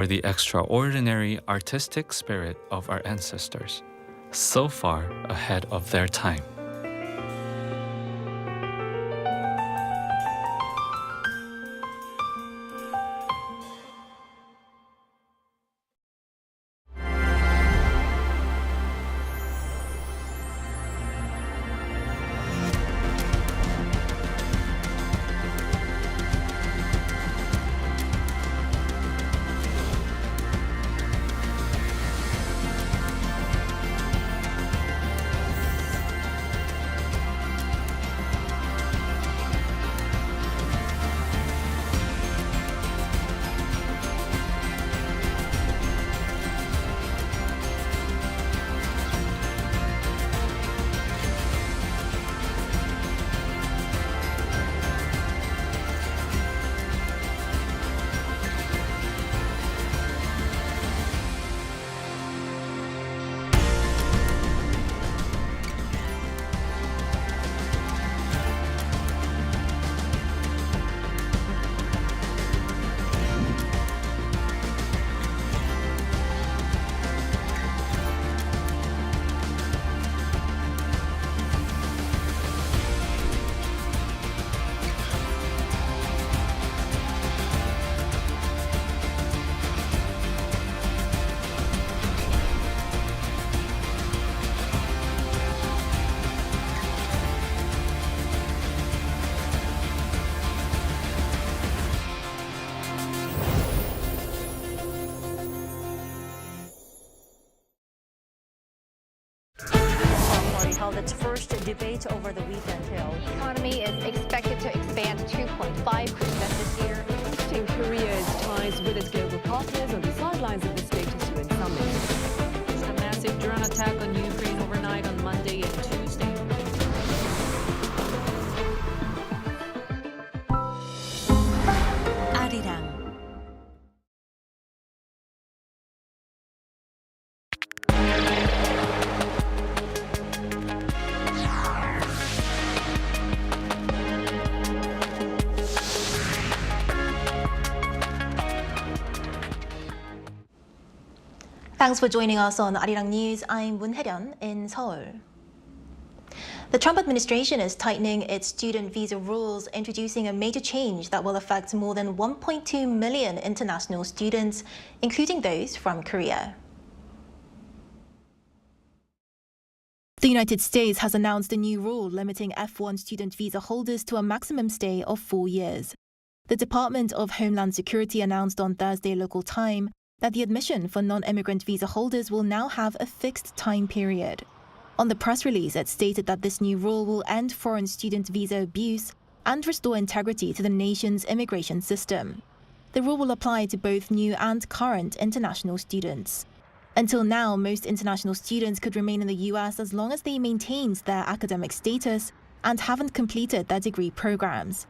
or the extraordinary artistic spirit of our ancestors, so far ahead of their time. Held its first debate over the weekend. The economy is expected to expand 2.5% this year. Boosting Korea's ties with its global partners on the sidelines of the Status UN summit. A massive drone attack on Ukraine overnight on Monday and Tuesday. Arirang. Thanks for joining us on Arirang News. I'm Moon Hae-ryun in Seoul. The Trump administration is tightening its student visa rules, introducing a major change that will affect more than 1.2 million international students, including those from Korea. The United States has announced a new rule limiting F1 student visa holders to a maximum stay of 4 years. The Department of Homeland Security announced on Thursday local time that the admission for non-immigrant visa holders will now have a fixed time period. On the press release, it stated that this new rule will end foreign student visa abuse and restore integrity to the nation's immigration system. The rule will apply to both new and current international students. Until now, most international students could remain in the US as long as they maintained their academic status and haven't completed their degree programs.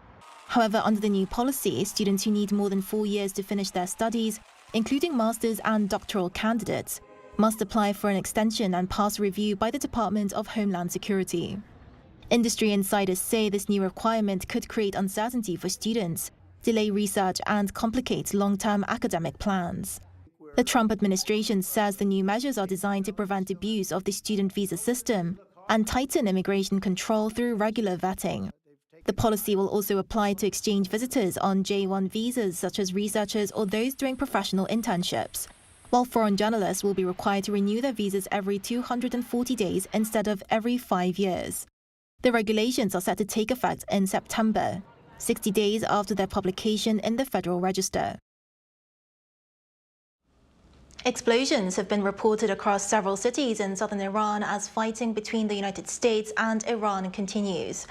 However, under the new policy, students who need more than 4 years to finish their studies, including master's and doctoral candidates, must apply for an extension and pass review by the Department of Homeland Security. Industry insiders say this new requirement could create uncertainty for students, delay research, and complicate long-term academic plans. The Trump administration says the new measures are designed to prevent abuse of the student visa system and tighten immigration control through regular vetting. The policy will also apply to exchange visitors on J-1 visas, such as researchers or those doing professional internships, while foreign journalists will be required to renew their visas every 240 days instead of every 5 years. The regulations are set to take effect in September, 60 days after their publication in the Federal Register. Explosions have been reported across several cities in southern Iran as fighting between the United States and Iran continues.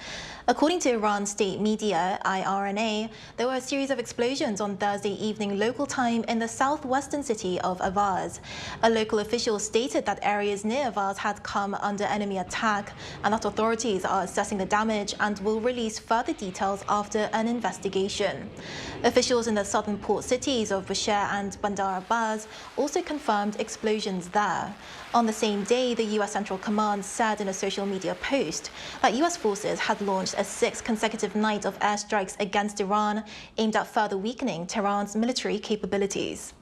According to Iran state media, IRNA, there were a series of explosions on Thursday evening local time in the southwestern city of Avaz. A local official stated that areas near Avaz had come under enemy attack and that authorities are assessing the damage and will release further details after an investigation. Officials in the southern port cities of Bushehr and Bandar Abbas also confirmed explosions there. On the same day, the U.S. Central Command said in a social media post that U.S. forces had launched a 6th consecutive night of airstrikes against Iran, aimed at further weakening Tehran's military capabilities.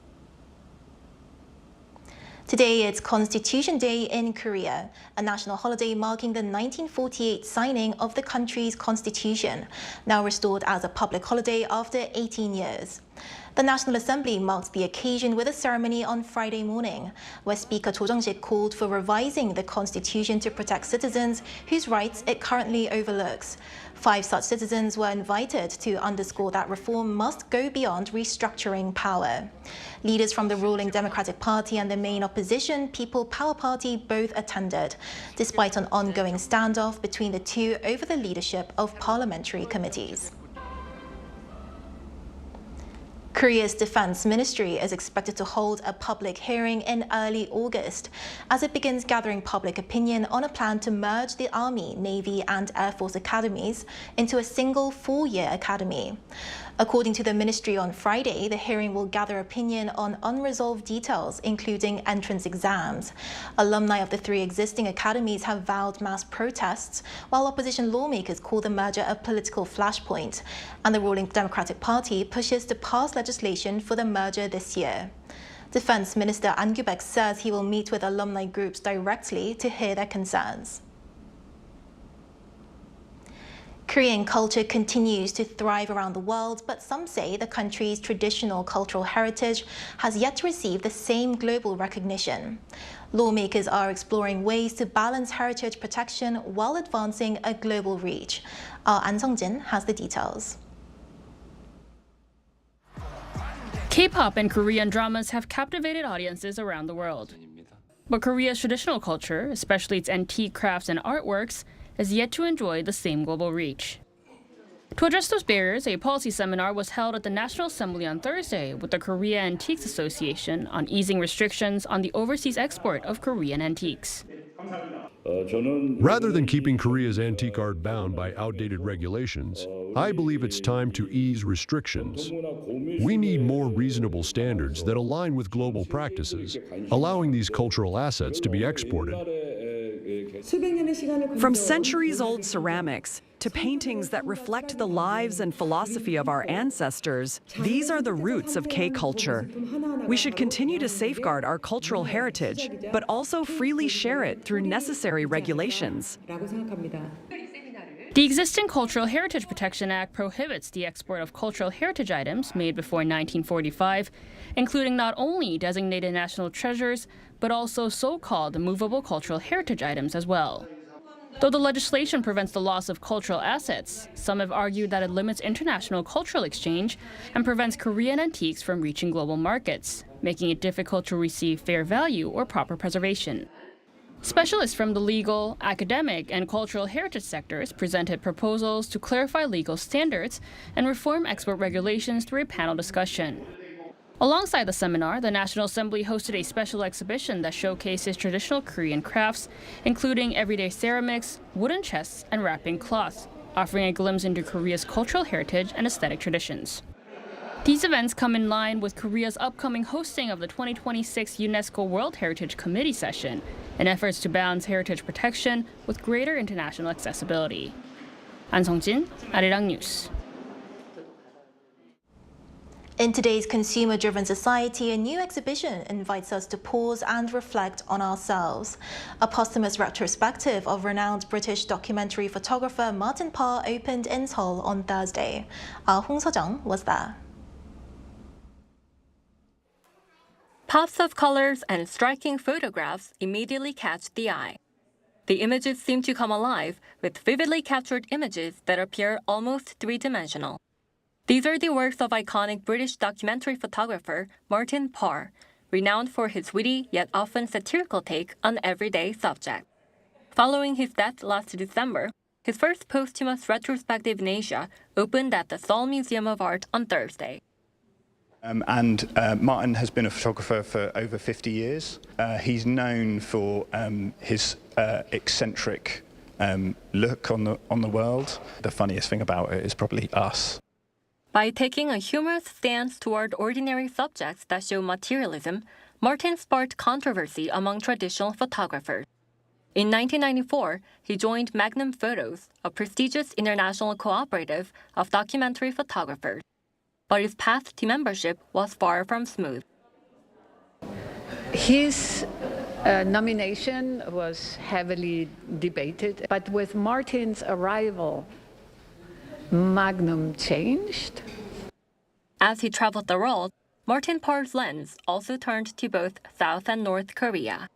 Today is Constitution Day in Korea, a national holiday marking the 1948 signing of the country's constitution, now restored as a public holiday after 18 years. The National Assembly marked the occasion with a ceremony on Friday morning, where Speaker Cho Jung-sik called for revising the constitution to protect citizens whose rights it currently overlooks. 5 such citizens were invited to underscore that reform must go beyond restructuring power. Leaders from the ruling Democratic Party and the main opposition, People Power Party, both attended, despite an ongoing standoff between the two over the leadership of parliamentary committees. Korea's Defense Ministry is expected to hold a public hearing in early August as it begins gathering public opinion on a plan to merge the Army, Navy and Air Force academies into a single 4-year academy. According to the ministry on Friday, the hearing will gather opinion on unresolved details, including entrance exams. Alumni of the 3 existing academies have vowed mass protests, while opposition lawmakers call the merger a political flashpoint. And the ruling Democratic Party pushes to pass legislation for the merger this year. Defense Minister An Gyubek says he will meet with alumni groups directly to hear their concerns. Korean culture continues to thrive around the world, but some say the country's traditional cultural heritage has yet to receive the same global recognition. Lawmakers are exploring ways to balance heritage protection while advancing a global reach. Our An Sung-jin has the details. K-pop and Korean dramas have captivated audiences around the world. But Korea's traditional culture, especially its antique crafts and artworks, is yet to enjoy the same global reach. To address those barriers, a policy seminar was held at the National Assembly on Thursday with the Korea Antiques Association on easing restrictions on the overseas export of Korean antiques. Rather than keeping Korea's antique art bound by outdated regulations, I believe it's time to ease restrictions. We need more reasonable standards that align with global practices, allowing these cultural assets to be exported. From centuries-old ceramics to paintings that reflect the lives and philosophy of our ancestors, these are the roots of K-culture. We should continue to safeguard our cultural heritage, but also freely share it through necessary regulations. The existing Cultural Heritage Protection Act prohibits the export of cultural heritage items made before 1945, including not only designated national treasures, but also so-called movable cultural heritage items as well. Though the legislation prevents the loss of cultural assets, some have argued that it limits international cultural exchange and prevents Korean antiques from reaching global markets, making it difficult to receive fair value or proper preservation. Specialists from the legal, academic, and cultural heritage sectors presented proposals to clarify legal standards and reform export regulations through a panel discussion. Alongside the seminar, the National Assembly hosted a special exhibition that showcases traditional Korean crafts, including everyday ceramics, wooden chests, and wrapping cloths, offering a glimpse into Korea's cultural heritage and aesthetic traditions. These events come in line with Korea's upcoming hosting of the 2026 UNESCO World Heritage Committee session, in efforts to balance heritage protection with greater international accessibility. An Sung-jin, Arirang News. In today's consumer-driven society, a new exhibition invites us to pause and reflect on ourselves. A posthumous retrospective of renowned British documentary photographer Martin Parr opened in Seoul on Thursday. Our Hong Seo-jung was there. Pops of colors and striking photographs immediately catch the eye. The images seem to come alive with vividly captured images that appear almost three-dimensional. These are the works of iconic British documentary photographer Martin Parr, renowned for his witty yet often satirical take on everyday subjects. Following his death last December, his first posthumous retrospective in Asia opened at the Seoul Museum of Art on Thursday. Martin has been a photographer for over 50 years. He's known for his eccentric look on the world. The funniest thing about it is probably us. By taking a humorous stance toward ordinary subjects that show materialism, Martin sparked controversy among traditional photographers. In 1994, he joined Magnum Photos, a prestigious international cooperative of documentary photographers. But his path to membership was far from smooth. His nomination was heavily debated, but with Martin's arrival, Magnum changed. As he traveled the world, Martin Parr's lens also turned to both South and North Korea.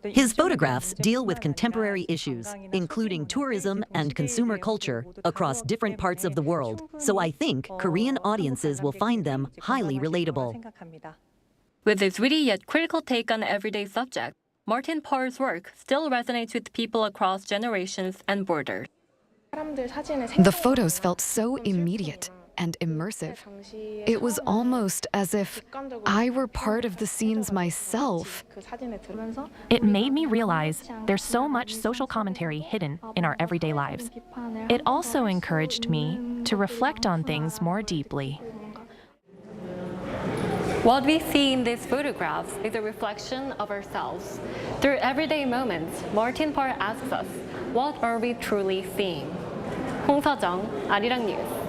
His photographs deal with contemporary issues, including tourism and consumer culture, across different parts of the world, so I think Korean audiences will find them highly relatable. With his witty yet critical take on everyday subjects, Martin Parr's work still resonates with people across generations and borders. The photos felt so immediate and immersive. It was almost as if I were part of the scenes myself. It made me realize there's so much social commentary hidden in our everyday lives. It also encouraged me to reflect on things more deeply. What we see in these photographs is a reflection of ourselves. Through everyday moments, Martin Parr asks us, what are we truly seeing? 홍서정, 아리랑 뉴스.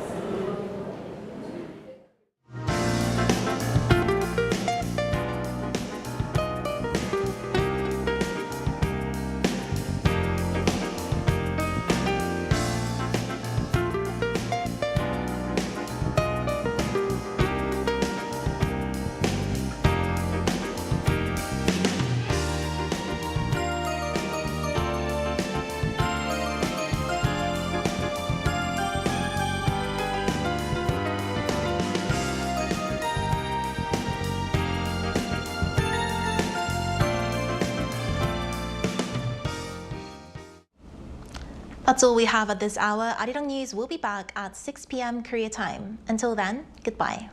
That's all we have at this hour. Arirang News will be back at 6 p.m. Korea time. Until then, goodbye.